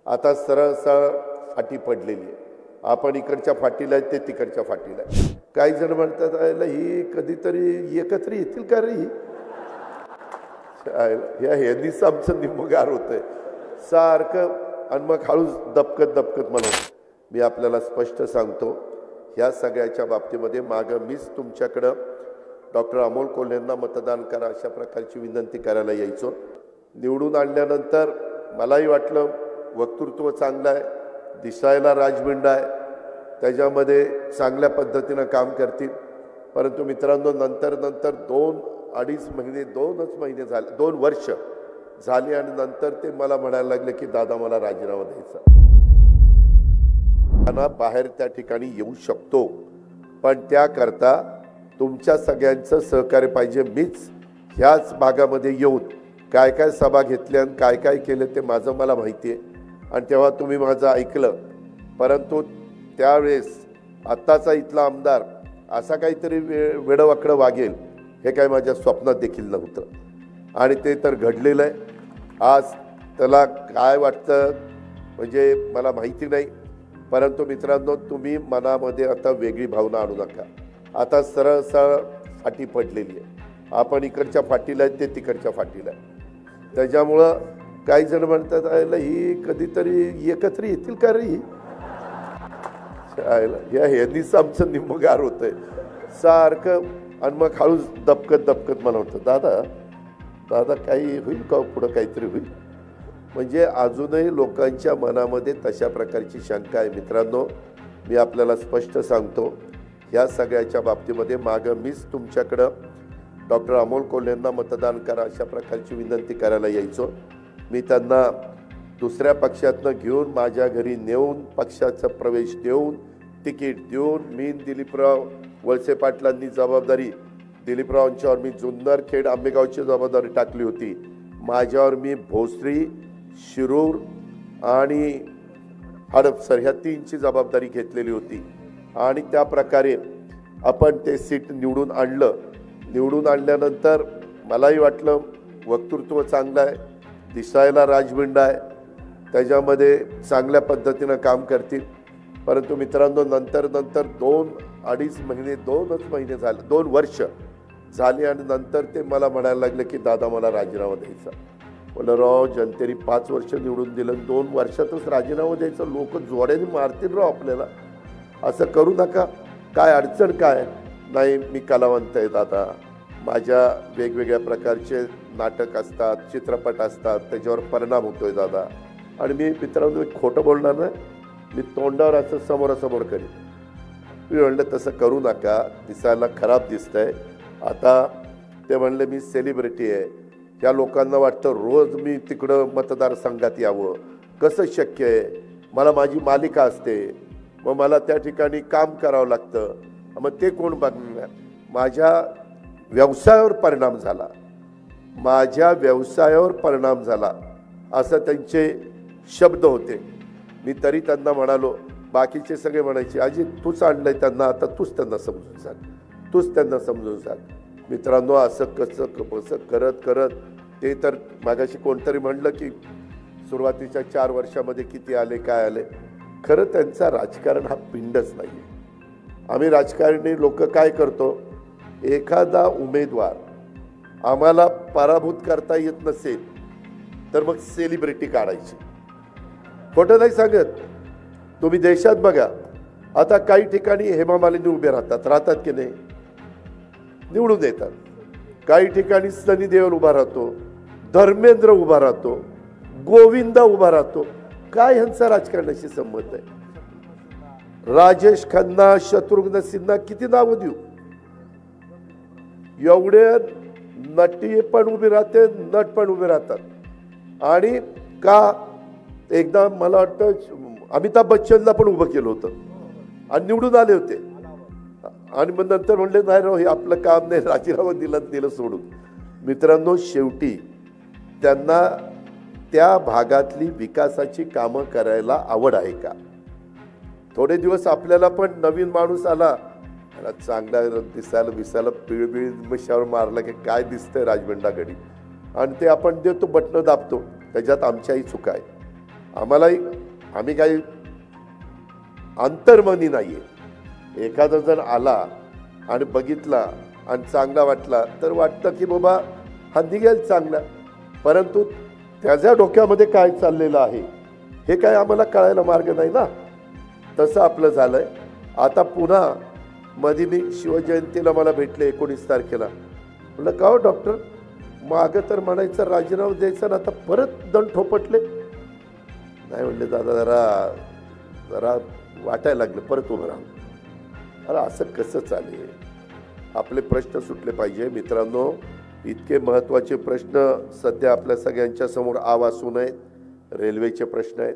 आता सरळ सरळ फाटी पडलेली आहे. आपण इकडच्या फाटीला आहे, ते तिकडच्या फाटीला आहे. काही जण म्हणतात आयला ही कधीतरी एकत्र येतील का रे? ह्या ह्यांनीच आमचं निम्मगार होतंय सारखं. आणि मग हळूच दबकत दबकत म्हणून मी आपल्याला स्पष्ट सांगतो, ह्या सगळ्याच्या बाबतीमध्ये मागं मीच तुमच्याकडं डॉक्टर अमोल कोल्हेंना मतदान करा अशा प्रकारची विनंती करायला यायचो. निवडून आणल्यानंतर मलाही वाटलं वक्तृत्व चांगलं आहे, दिसायला राजबिंड आहे, त्याच्यामध्ये चांगल्या पद्धतीनं काम करतील. परंतु मित्रांनो, नंतर 2-2.5 महिने 2च महिने झाले, 2 वर्ष झाली आणि नंतर ते मला म्हणायला लागले की दादा मला राजीनामा द्यायचा. बाहेर त्या ठिकाणी येऊ शकतो, पण त्याकरता तुमच्या सगळ्यांचं सहकार्य पाहिजे. मीच ह्याच भागामध्ये येऊन काय काय सभा घेतल्या आणि काय काय केलं ते माझं मला माहिती आहे. आणि तेव्हा तुम्ही माझं ऐकलं. परंतु त्यावेळेस आत्ताचा इथला आमदार असा काहीतरी वेडवाकडं वागेल हे काय माझ्या स्वप्नात देखील नव्हतं, आणि ते तर घडलेलं आहे. आज त्याला काय वाटतं म्हणजे मला माहिती नाही. परंतु मित्रांनो, तुम्ही मनामध्ये आता वेगळी भावना आणू नका. आता सरळ सरळ फाटी पडलेली आहे. आपण इकडच्या फाटीला आहे, ते तिकडच्या फाटीला आहे. त्याच्यामुळं काही जण म्हणतात आयला ही कधीतरी एकत्र येतील का रे? ह्या ह्यांनीच आमचं निम्मगार होतंय सारखं. आणि मग हळूच दबकत दबकत म्हणत दादा दादा काही होईल का, पुढं काहीतरी होईल. म्हणजे अजूनही लोकांच्या मनामध्ये तशा प्रकारची शंका आहे. मित्रांनो, मी आपल्याला स्पष्ट सांगतो, ह्या सगळ्याच्या बाबतीमध्ये मागं मीच तुमच्याकडं डॉक्टर अमोल कोल्हेंना मतदान करा अशा प्रकारची विनंती करायला यायचो. मी त्यांना दुसऱ्या पक्षातनं घेऊन माझ्या घरी नेऊन पक्षाचा प्रवेश देऊन तिकीट देऊन मी दिलीपराव वळसे पाटलांनी जबाबदारी, दिलीपरावांच्यावर मी जुन्नर खेड आंबेगावची जबाबदारी टाकली होती. माझ्यावर मी भोसरी, शिरूर आणि हडपसर ह्या 3ची जबाबदारी घेतलेली होती. आणि त्या प्रकारे आपण ते सीट निवडून आणलं. निवडून आणल्यानंतर मलाही वाटलं वक्तृत्व चांगलं आहे, दिसायला राजबिंड आहे, त्याच्यामध्ये चांगल्या पद्धतीनं काम करतील. परंतु मित्रांनो, नंतर 2-2.5 महिने 2च महिने झाले, 2 वर्ष झाली आणि नंतर ते मला म्हणायला लागले की दादा मला राजीनामा द्यायचा. बोला राव, जनतेने 5 वर्ष निवडून दिलं, 2 वर्षातच राजीनामा द्यायचा, लोक जोड्याने मारतील राव आपल्याला. असं करू नका. काय अडचण काय नाही, मी कलावंत आहे दादा, माझ्या वेगवेगळ्या प्रकारचे नाटक असतात, चित्रपट असतात, त्याच्यावर परिणाम होतोय दादा. आणि मी मित्रांनो खोटं बोलणार नाही, मी तोंडावर असं समोरासमोर करीन. मी म्हणलं तसं करू नका, दिसायला खराब दिसतंय. आता ते म्हणले मी सेलिब्रिटी आहे, त्या लोकांना वाटतं रोज मी तिकडं मतदारसंघात यावं, कसं शक्य आहे, मला माझी मालिका असते, मग मला त्या ठिकाणी काम करावं लागतं, मग ते कोण बघणार. माझ्या व्यवसायावर परिणाम झाला, माझ्या व्यवसायावर परिणाम झाला असं त्यांचे शब्द होते. मी तरी त्यांना म्हणालो, बाकीचे सगळे म्हणायचे अजित तूच आणलंय त्यांना, आता तूच त्यांना समजून सांग, तूच त्यांना समजून सांग. मित्रांनो, असं कसं करत करत ते तर मागाशी कोणतरी म्हणलं की सुरुवातीच्या 4 वर्षामध्ये किती आले काय आले. खरं त्यांचा राजकारण हा पिंडच नाही आहे. आम्ही राजकारणी लोक काय करतो, एखादा उमेदवार आम्हाला पराभूत करता येत नसेल तर मग सेलिब्रिटी काढायची. खोटं नाही सांगत. तुम्ही देशात बघा, आता काही ठिकाणी हेमा मालिनी उभे राहतात की नाही, निवडून येतात. काही ठिकाणी सनी देओल उभा राहतो, धर्मेंद्र उभा राहतो, गोविंदा उभा राहतो. काय ह्यांचा राजकारणाशी संबंध आहे? राजेश खन्ना, शत्रुघ्न सिन्हा, किती नावं देऊ. एवढे नटी पण उभे राहते, नट पण उभे राहतात. आणि का एकदा मला वाटतं अमिताभ बच्चनला पण उभं केलं होतं आणि निवडून आले होते. आणि मग नंतर म्हणले नाही राव, हे आपलं काम नाही, राजीनामा दिलं सोडून. मित्रांनो, शेवटी त्यांना त्या भागातली विकासाची कामं करायला आवड आहे का? थोडे दिवस आपल्याला पण नवीन माणूस आला, चांगला दिसायला पिळबिळ मिशावर मारला की काय दिसतंय राजबंडा घडी, आणि ते आपण देतो, बटणं दाबतो, त्याच्यात आमच्याही चुका आहे. आम्हालाही, आम्ही काही अंतर्मनी नाही आहे. एखादा जण आला आणि बघितला आणि चांगला वाटला तर वाटतं की बाबा हा निघेल चांगला, परंतु त्याच्या डोक्यामध्ये काय चाललेलं आहे हे काय आम्हाला कळायला मार्ग नाही ना. तसं आपलं झालंय. आता पुन्हा मध्ये मी शिवजयंतीला मला भेटले 19 तारखेला. म्हटलं का हो डॉक्टर, मागं तर म्हणायचं राजीनामा द्यायचा ना, आता परत दंड ठोपटले. नाही म्हणले दादा, जरा जरा वाटायला लागलं, परत उभं राहून. अरे असं कसं चालेल? आपले प्रश्न सुटले पाहिजे मित्रांनो. इतके महत्त्वाचे प्रश्न सध्या आपल्या सगळ्यांच्या समोर आवासून आहेत. रेल्वेचे प्रश्न आहेत,